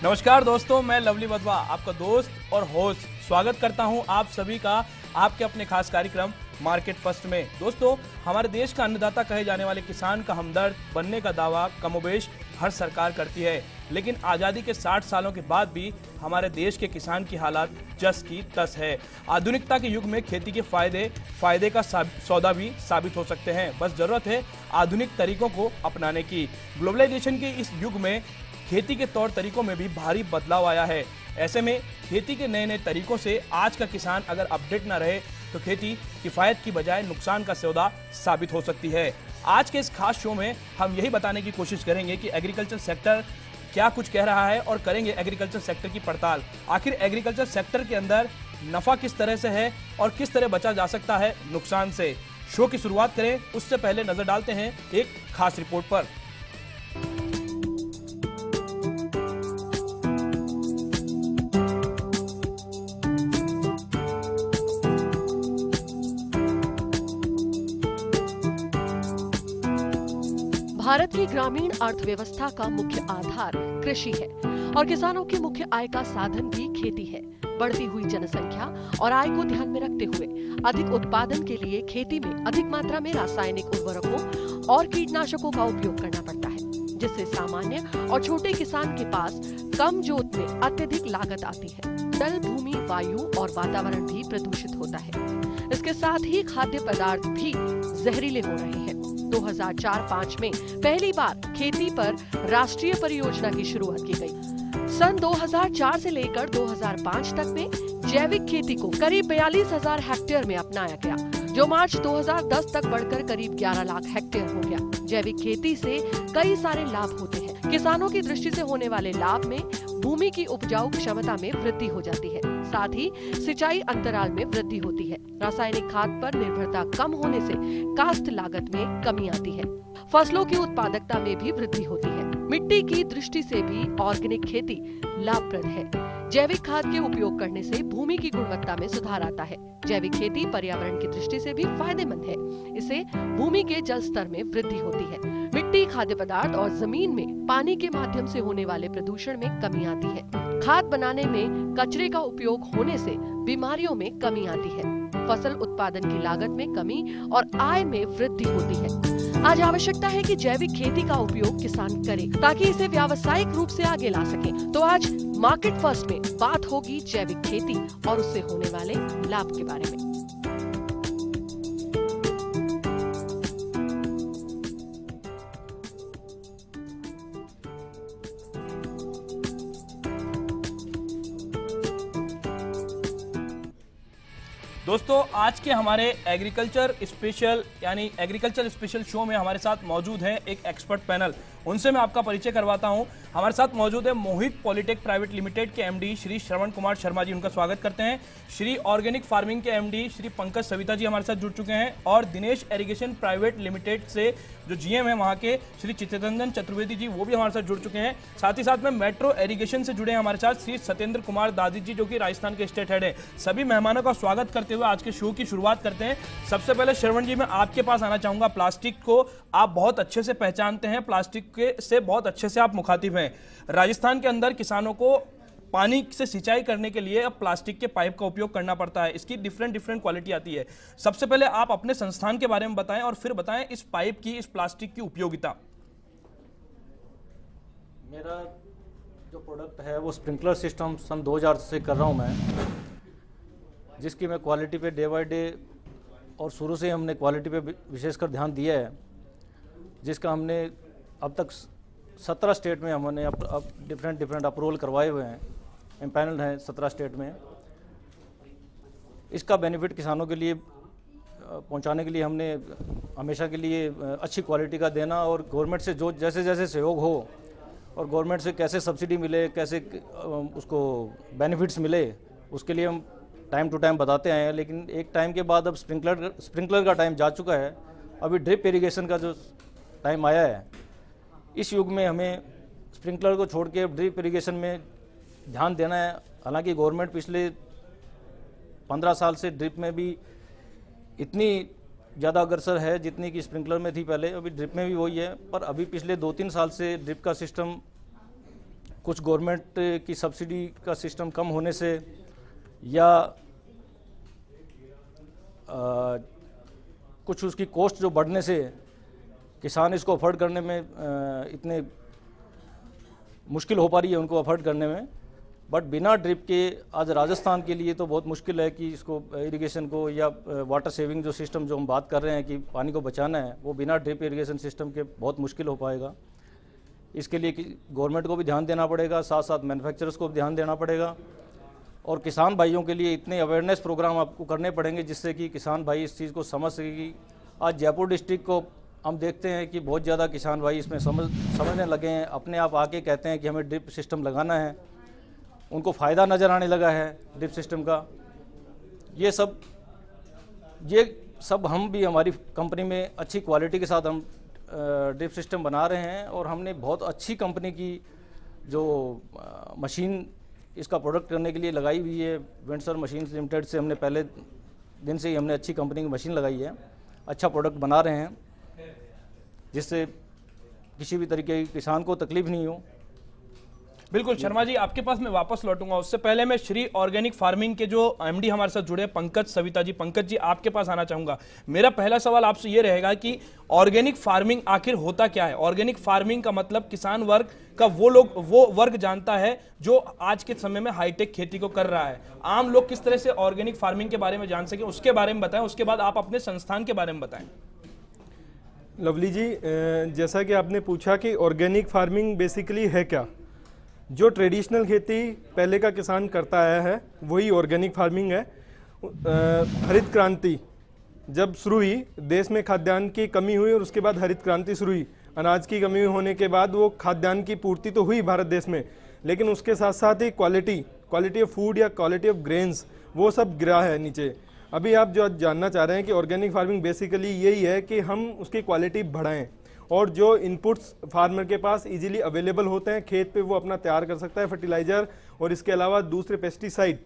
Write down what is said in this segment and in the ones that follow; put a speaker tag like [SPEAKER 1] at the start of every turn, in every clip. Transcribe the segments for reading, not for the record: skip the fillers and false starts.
[SPEAKER 1] नमस्कार दोस्तों, मैं लवली वधवा आपका दोस्त और होस्ट स्वागत करता हूं आप सभी का आपके अपने खास कार्यक्रम मार्केट फर्स्ट में। दोस्तों, हमारे देश का अन्नदाता कहे जाने वाले किसान का हमदर्द बनने का दावा कमोबेश हर सरकार करती है, लेकिन आज़ादी के 60 सालों के बाद भी हमारे देश के किसान की हालात जस की तस है। आधुनिकता के युग में खेती के फायदे का सौदा भी साबित हो सकते हैं। बस जरूरत है आधुनिक तरीकों को अपनाने की। ग्लोबलाइजेशन के इस युग में खेती के तौर तरीकों में भी भारी बदलाव आया है। ऐसे में खेती के नए नए तरीकों से आज का किसान अगर अपडेट ना रहे तो खेती किफायत की बजाय नुकसान का सौदा साबित हो सकती है। आज के इस खास शो में हम यही बताने की कोशिश करेंगे कि एग्रीकल्चर सेक्टर क्या कुछ कह रहा है और करेंगे एग्रीकल्चर सेक्टर की पड़ताल। आखिर एग्रीकल्चर सेक्टर के अंदर नफा किस तरह से है और किस तरह बचा जा सकता है नुकसान से। शो की शुरुआत करें उससे पहले नजर डालते हैं एक खास रिपोर्ट पर।
[SPEAKER 2] भारत की ग्रामीण अर्थव्यवस्था का मुख्य आधार कृषि है और किसानों की मुख्य आय का साधन भी खेती है। बढ़ती हुई जनसंख्या और आय को ध्यान में रखते हुए अधिक उत्पादन के लिए खेती में अधिक मात्रा में रासायनिक उर्वरकों और कीटनाशकों का उपयोग करना पड़ता है, जिससे सामान्य और छोटे किसान के पास कम जोत में अत्यधिक लागत आती है। जल, भूमि, वायु और वातावरण भी प्रदूषित होता है। इसके साथ ही खाद्य पदार्थ भी जहरीले हो रहे हैं। 2004-05 में पहली बार खेती पर राष्ट्रीय परियोजना की शुरुआत की गई। सन 2004 से लेकर 2005 तक में जैविक खेती को करीब 42,000 हेक्टेयर में अपनाया गया, जो मार्च 2010 तक बढ़कर करीब 11 लाख हेक्टेयर हो गया। जैविक खेती से कई सारे लाभ होते हैं। किसानों की दृष्टि से होने वाले लाभ में भूमि की उपजाऊ क्षमता में वृद्धि हो जाती है, साथ ही सिंचाई अंतराल में वृद्धि होती है। रासायनिक खाद पर निर्भरता कम होने से काश्त लागत में कमी आती है। फसलों की उत्पादकता में भी वृद्धि होती है। मिट्टी की दृष्टि से भी ऑर्गेनिक खेती लाभप्रद है। जैविक खाद के उपयोग करने से भूमि की गुणवत्ता में सुधार आता है। जैविक खेती पर्यावरण की दृष्टि से भी फायदेमंद है। इससे भूमि के जल स्तर में वृद्धि होती है। मिट्टी, खाद्य पदार्थ और जमीन में पानी के माध्यम से होने वाले प्रदूषण में कमी आती है। खाद बनाने में कचरे का उपयोग होने से बीमारियों में कमी आती है। फसल उत्पादन की लागत में कमी और आय में वृद्धि होती है। आज आवश्यकता है कि जैविक खेती का उपयोग किसान करे ताकि इसे व्यावसायिक रूप से आगे ला सके। तो आज मार्केट फर्स्ट में बात होगी जैविक खेती और उससे होने वाले लाभ के बारे में।
[SPEAKER 1] दोस्तों, आज के हमारे एग्रीकल्चर स्पेशल शो में हमारे साथ मौजूद हैं एक एक्सपर्ट पैनल। उनसे मैं आपका परिचय करवाता हूं। हमारे साथ मौजूद है मोहित पॉलिटेक प्राइवेट लिमिटेड के एमडी श्री श्रवण कुमार शर्मा जी, उनका स्वागत करते हैं। श्री ऑर्गेनिक फार्मिंग के एमडी श्री पंकज सविता जी हमारे साथ जुड़ चुके हैं और दिनेश इरिगेशन प्राइवेट लिमिटेड से जो जीएम है वहां के श्री चित्तरंजन चतुर्वेदी जी, वो भी हमारे साथ जुड़ चुके हैं। साथ ही साथ में मेट्रो इरिगेशन से जुड़े हैं हमारे साथ श्री सत्येंद्र कुमार दादी जी, जो कि राजस्थान के स्टेट हेड है। सभी मेहमानों का स्वागत करते हुए आज के शो की शुरुआत करते हैं। सबसे पहले श्रवण जी, मैं आपके पास आना चाहूंगा। प्लास्टिक को आप बहुत अच्छे से पहचानते हैं, प्लास्टिक से बहुत अच्छे से आप मुखातिब हैं। राजस्थान के अंदर किसानों को पानी से सिंचाई करने के लिए अब प्लास्टिक के पाइप का उपयोग करना पड़ता है। इसकी डिफरेंट क्वालिटी आती है। सबसे पहले आप अपने संस्थान के बारे में बताएं और फिर बताएं इस पाइप की, इस प्लास्टिक की उपयोगिता।
[SPEAKER 3] मेरा जो प्रोडक्ट है वो स्प्रिंकलर सिस्टम सन 2000 से कर रहा हूँ मैं, जिसकी मैं क्वालिटी पे डे बाय डे और शुरू से हमने क्वालिटी पे विशेषकर ध्यान दिया है, जिसका हमने अब तक 17 स्टेट में हमने अब डिफरेंट अप्रूवल करवाए हुए हैं, एम्पैनल्ड हैं 17 स्टेट में। इसका बेनिफिट किसानों के लिए पहुंचाने के लिए हमने हमेशा के लिए अच्छी क्वालिटी का देना और गवर्नमेंट से जो जैसे जैसे सहयोग हो और गवर्नमेंट से कैसे सब्सिडी मिले, कैसे उसको बेनिफिट्स मिले, उसके लिए हम टाइम टू टाइम बताते आए हैं। लेकिन एक टाइम के बाद अब स्प्रिंकलर का टाइम जा चुका है। अभी ड्रिप इरिगेशन का जो टाइम आया है, इस युग में हमें स्प्रिंकलर को छोड़ के ड्रिप इरिगेशन में ध्यान देना है। हालांकि गवर्नमेंट पिछले 15 साल से ड्रिप में भी इतनी ज़्यादा अग्रसर है जितनी कि स्प्रिंकलर में थी पहले, अभी ड्रिप में भी वही है। पर अभी पिछले 2-3 साल से ड्रिप का सिस्टम कुछ गवर्नमेंट की सब्सिडी का सिस्टम कम होने से या कुछ उसकी कॉस्ट जो बढ़ने से किसान इसको अफोर्ड करने में इतने मुश्किल हो पा रही है उनको अफोर्ड करने में। बट बिना ड्रिप के आज राजस्थान के लिए तो बहुत मुश्किल है कि इसको इरिगेशन को या वाटर सेविंग जो सिस्टम जो हम बात कर रहे हैं कि पानी को बचाना है, वो बिना ड्रिप इरिगेशन सिस्टम के बहुत मुश्किल हो पाएगा। इसके लिए गवर्नमेंट को भी ध्यान देना पड़ेगा, साथ साथ मैन्युफैक्चरर्स को भी ध्यान देना पड़ेगा और किसान भाइयों के लिए इतने अवेयरनेस प्रोग्राम आपको करने पड़ेंगे जिससे कि किसान भाई इस चीज़ को समझ सके कि आज जयपुर डिस्ट्रिक्ट को हम देखते हैं कि बहुत ज़्यादा किसान भाई इसमें समझने लगे हैं, अपने आप आके कहते हैं कि हमें ड्रिप सिस्टम लगाना है, उनको फ़ायदा नज़र आने लगा है ड्रिप सिस्टम का। ये सब हम भी हमारी कंपनी में अच्छी क्वालिटी के साथ हम ड्रिप सिस्टम बना रहे हैं और हमने बहुत अच्छी कंपनी की जो मशीन इसका प्रोडक्ट करने के लिए लगाई हुई है, विंडसर मशीन्स लिमिटेड से हमने पहले दिन से ही हमने अच्छी कंपनी की मशीन लगाई है, अच्छा प्रोडक्ट बना रहे हैं जिससे किसी भी तरीके की किसान को तकलीफ नहीं हो।
[SPEAKER 1] बिल्कुल शर्मा जी, आपके पास मैं वापस लौटूंगा, उससे पहले मैं श्री ऑर्गेनिक फार्मिंग के जो एमडी हमारे साथ जुड़े पंकज सविता जी, पंकज जी आपके पास आना चाहूंगा। मेरा पहला सवाल आपसे ये रहेगा कि ऑर्गेनिक फार्मिंग आखिर होता क्या है? ऑर्गेनिक फार्मिंग का मतलब किसान वर्ग का वो वर्ग जानता है जो आज के समय में हाईटेक खेती को कर रहा है। आम लोग किस तरह से ऑर्गेनिक फार्मिंग के बारे में जान सके उसके बारे में बताएं, उसके बाद आप अपने संस्थान के बारे में बताएं।
[SPEAKER 4] लवली जी, जैसा कि आपने पूछा कि ऑर्गेनिक फार्मिंग बेसिकली है क्या, जो ट्रेडिशनल खेती पहले का किसान करता आया है वही ऑर्गेनिक फार्मिंग है। हरित क्रांति जब शुरू हुई, देश में खाद्यान्न की कमी हुई और उसके बाद हरित क्रांति शुरू हुई, अनाज की कमी होने के बाद वो खाद्यान्न की पूर्ति तो हुई भारत देश में, लेकिन उसके साथ साथ ही क्वालिटी ऑफ फूड या क्वालिटी ऑफ ग्रेन्स वो सब गिरा है नीचे। अभी आप जो जानना चाह रहे हैं कि ऑर्गेनिक फार्मिंग बेसिकली यही है कि हम उसकी क्वालिटी बढ़ाएं और जो इनपुट्स फार्मर के पास इजीली अवेलेबल होते हैं खेत पे वो अपना तैयार कर सकता है, फर्टिलाइजर और इसके अलावा दूसरे पेस्टिसाइड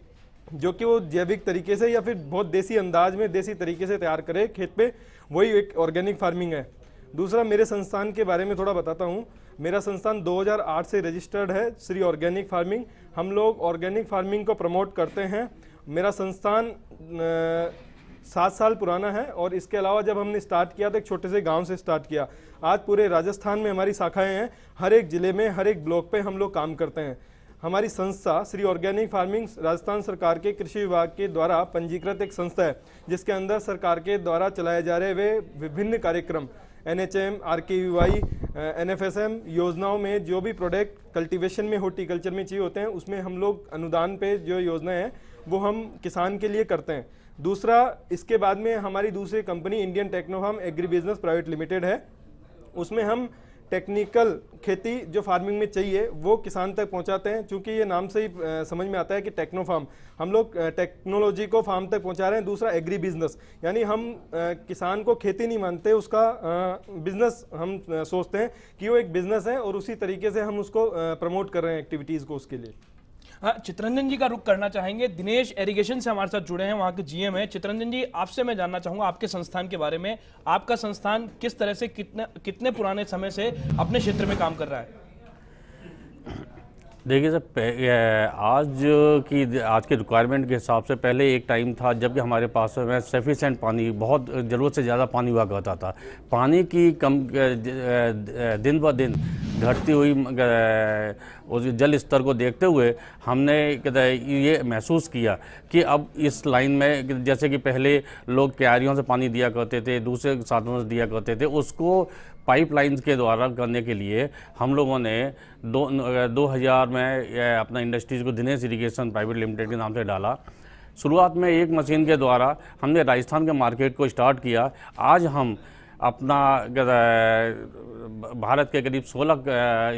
[SPEAKER 4] जो कि वो जैविक तरीके से या फिर बहुत देसी अंदाज में देसी तरीके से तैयार करे खेत पे, वही एक ऑर्गेनिक फार्मिंग है। दूसरा, मेरे संस्थान के बारे में थोड़ा बताता हूँ। मेरा संस्थान 2008 से रजिस्टर्ड है, श्री ऑर्गेनिक फार्मिंग। हम लोग ऑर्गेनिक फार्मिंग को प्रमोट करते हैं। मेरा संस्थान 7 साल पुराना है और इसके अलावा जब हमने स्टार्ट किया तो एक छोटे से गांव से स्टार्ट किया। आज पूरे राजस्थान में हमारी शाखाएं हैं, हर एक जिले में हर एक ब्लॉक पे हम लोग काम करते हैं। हमारी संस्था श्री ऑर्गेनिक फार्मिंग राजस्थान सरकार के कृषि विभाग के द्वारा पंजीकृत एक संस्था है जिसके अंदर सरकार के द्वारा चलाए जा रहे वे विभिन्न कार्यक्रम NHM, RKVY, NFSM योजनाओं में जो भी प्रोडक्ट कल्टीवेशन में हॉर्टिकल्चर में चाहिए होते हैं उसमें हम लोग अनुदान पे जो योजनाएं हैं वो हम किसान के लिए करते हैं। दूसरा, इसके बाद में हमारी दूसरी company Indian Technofarm agri business private limited है, उसमें हम टेक्निकल खेती जो फार्मिंग में चाहिए वो किसान तक पहुंचाते हैं। चूंकि ये नाम से ही समझ में आता है कि टेक्नोफार्म, हम लोग टेक्नोलॉजी को फार्म तक पहुंचा रहे हैं। दूसरा, एग्री बिजनेस, यानी हम किसान को खेती नहीं मानते, उसका बिजनेस हम सोचते हैं कि वो एक बिजनेस है और उसी तरीके से हम उसको प्रमोट कर रहे हैं एक्टिविटीज़ को उसके लिए।
[SPEAKER 1] हाँ, चित्ररंजन जी का रुख करना चाहेंगे। दिनेश एरीगेशन से हमारे साथ जुड़े हैं, वहाँ के GM हैं। चित्ररंजन जी, आपसे मैं जानना चाहूँगा आपके संस्थान के बारे में। आपका संस्थान किस तरह से कितने पुराने समय से अपने क्षेत्र में काम कर रहा है?
[SPEAKER 5] देखिए सर, आज के रिक्वायरमेंट के हिसाब से पहले एक टाइम था जबकि हमारे पास में सफिशेंट पानी, बहुत ज़रूरत से ज़्यादा पानी हुआ करता था। पानी की दिन ब दिन घटती हुई उस जल स्तर को देखते हुए हमने ये महसूस किया कि अब इस लाइन में, जैसे कि पहले लोग क्यारियों से पानी दिया करते थे, दूसरे साधनों से दिया करते थे, उसको पाइपलाइंस के द्वारा करने के लिए हम लोगों ने 2000 में अपना इंडस्ट्रीज़ को दिनेश इरिगेशन प्राइवेट लिमिटेड के नाम से डाला। शुरुआत में एक मशीन के द्वारा हमने राजस्थान के मार्केट को स्टार्ट किया। आज हम अपना भारत के करीब 16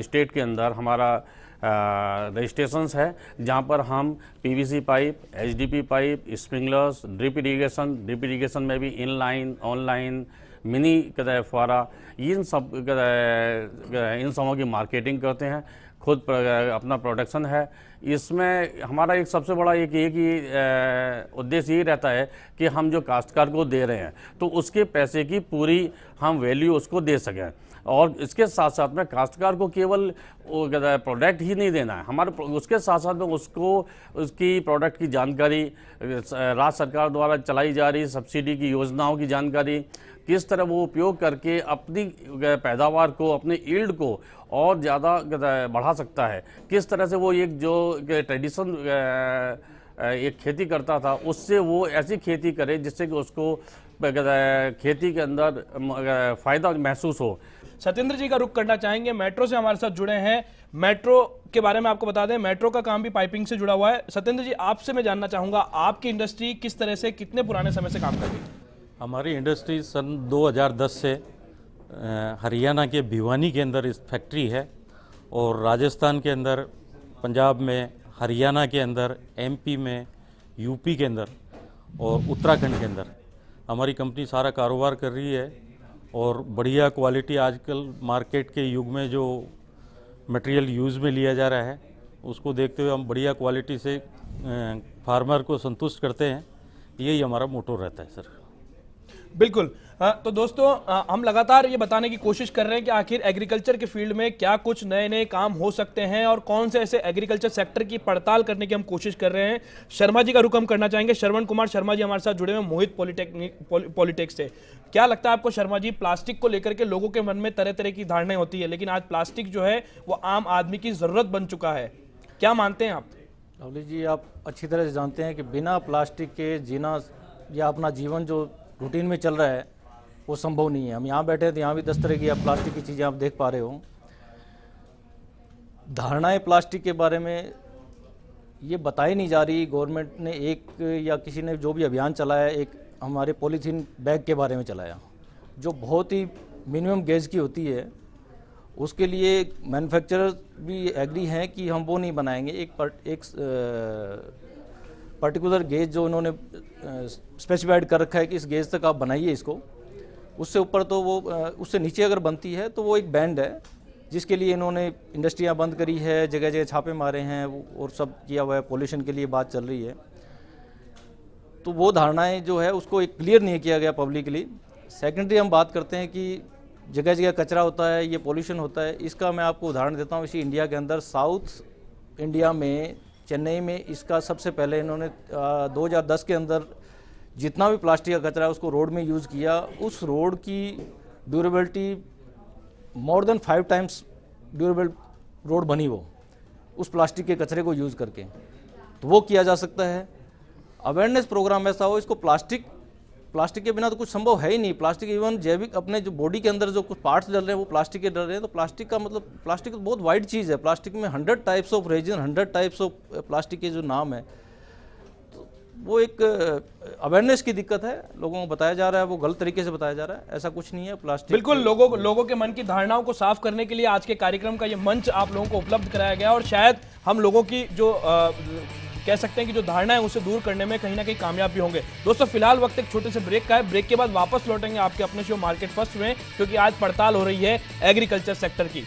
[SPEAKER 5] स्टेट के अंदर हमारा रजिस्ट्रेशंस है, जहां पर हम PVC pipe, HDP pipe, sprinklers, drip irrigation में भी इनलाइन, ऑनलाइन, मिनी फुहारा, इन सबों की मार्केटिंग करते हैं। खुद अपना प्रोडक्शन है। इसमें हमारा एक सबसे बड़ा एक ही उद्देश्य ये रहता है कि हम जो काश्तकार को दे रहे हैं तो उसके पैसे की पूरी हम वैल्यू उसको दे सकें। और इसके साथ साथ में काश्तकार को केवल प्रोडक्ट ही नहीं देना है, हमारे उसके साथ साथ में उसको उसकी प्रोडक्ट की जानकारी, राज्य सरकार द्वारा चलाई जा रही सब्सिडी की योजनाओं की जानकारी, किस तरह वो उपयोग करके अपनी पैदावार को, अपने यील्ड को और ज़्यादा बढ़ा सकता है, किस तरह से वो एक जो ट्रेडिशन एक खेती करता था उससे वो ऐसी खेती करे जिससे कि उसको खेती के अंदर फ़ायदा महसूस हो।
[SPEAKER 1] सत्येंद्र जी का रुख करना चाहेंगे, मेट्रो से हमारे साथ जुड़े हैं। मेट्रो के बारे में आपको बता दें, मेट्रो का काम भी पाइपिंग से जुड़ा हुआ है। सत्येंद्र जी, आपसे मैं जानना चाहूँगा, आपकी इंडस्ट्री किस तरह से, कितने पुराने समय से काम कर रही है?
[SPEAKER 6] हमारी इंडस्ट्री सन 2010 से हरियाणा के भिवानी के अंदर इस फैक्ट्री है और राजस्थान के अंदर, पंजाब में, हरियाणा के अंदर, एमपी में, यूपी के अंदर और उत्तराखंड के अंदर हमारी कंपनी सारा कारोबार कर रही है। और बढ़िया क्वालिटी, आजकल मार्केट के युग में जो मटेरियल यूज़ में लिया जा रहा है उसको देखते हुए हम बढ़िया क्वालिटी से फार्मर को संतुष्ट करते हैं। यही हमारा मोटो रहता है सर।
[SPEAKER 1] बिल्कुल। तो दोस्तों, हम लगातार ये बताने की कोशिश कर रहे हैं कि आखिर एग्रीकल्चर के फील्ड में क्या कुछ नए नए काम हो सकते हैं और कौन से ऐसे एग्रीकल्चर सेक्टर की पड़ताल करने की हम कोशिश कर रहे हैं। शर्मा जी का रुख हम करना चाहेंगे। श्रवण कुमार शर्मा जी हमारे साथ जुड़े हुए मोहित पॉलिटेक्स से। क्या लगता है आपको शर्मा जी, प्लास्टिक को लेकर के लोगों के मन में तरह तरह की धारणाएं होती है, लेकिन आज प्लास्टिक जो है वो आम आदमी की जरूरत बन चुका है, क्या मानते हैं आप?
[SPEAKER 3] लवली जी, आप अच्छी तरह से जानते हैं कि बिना प्लास्टिक के जीना या अपना जीवन जो रूटीन में चल रहा है वो संभव नहीं है। हम यहाँ बैठे हैं तो यहाँ भी 10 तरह की आप प्लास्टिक की चीज़ें आप देख पा रहे हो। धारणाएं प्लास्टिक के बारे में ये बताई नहीं जा रही। गवर्नमेंट ने एक या किसी ने जो भी अभियान चलाया, एक हमारे पॉलीथीन बैग के बारे में चलाया जो बहुत ही मिनिमम गेज की होती है। उसके लिए मैन्युफैक्चरर भी एग्री हैं कि हम वो नहीं बनाएंगे। एक पर्टिकुलर गेज जो उन्होंने स्पेसिफाइड कर रखा है कि इस गेज तक आप बनाइए इसको, उससे ऊपर तो वो, उससे नीचे अगर बनती है तो वो एक बैंड है जिसके लिए इन्होंने इंडस्ट्रियां बंद करी है, जगह जगह छापे मारे हैं और सब किया हुआ है। पोल्यूशन के लिए बात चल रही है, तो वो धारणाएं जो है उसको एक क्लियर नहीं किया गया पब्लिकली। सेकेंडरी हम बात करते हैं कि जगह जगह कचरा होता है, ये पोल्यूशन होता है। इसका मैं आपको उदाहरण देता हूँ। इसी इंडिया के अंदर साउथ इंडिया में, चेन्नई में, इसका सबसे पहले इन्होंने 2010 के अंदर जितना भी प्लास्टिक का कचरा है उसको रोड में यूज़ किया। उस रोड की durability more than 5 times durable road बनी वो, उस प्लास्टिक के कचरे को यूज़ करके। तो वो किया जा सकता है। अवेयरनेस प्रोग्राम ऐसा हो, इसको प्लास्टिक के बिना तो कुछ संभव है ही नहीं। प्लास्टिक इवन जैविक अपने जो बॉडी के अंदर जो कुछ पार्ट्स डल रहे हैं वो प्लास्टिक के डल रहे हैं। तो प्लास्टिक का मतलब, प्लास्टिक तो बहुत वाइड चीज़ है। प्लास्टिक में 100 types of resin, 100 types of plastic के जो नाम है, तो वो एक अवेयरनेस की दिक्कत है। लोगों को बताया जा रहा है, वो गलत तरीके से बताया जा रहा है। ऐसा कुछ नहीं है प्लास्टिक।
[SPEAKER 1] बिल्कुल, लोगों के मन की धारणाओं को साफ करने के लिए आज के कार्यक्रम का ये मंच आप लोगों को उपलब्ध कराया गया और शायद हम लोगों की जो कह सकते हैं कि जो धारणा है उसे दूर करने में कहीं ना कहीं कामयाब भी होंगे। दोस्तों, फिलहाल वक्त एक छोटे से ब्रेक का है। ब्रेक के बाद वापस लौटेंगे आपके अपने शो मार्केट फर्स्ट में, क्योंकि आज पड़ताल हो रही है एग्रीकल्चर सेक्टर की।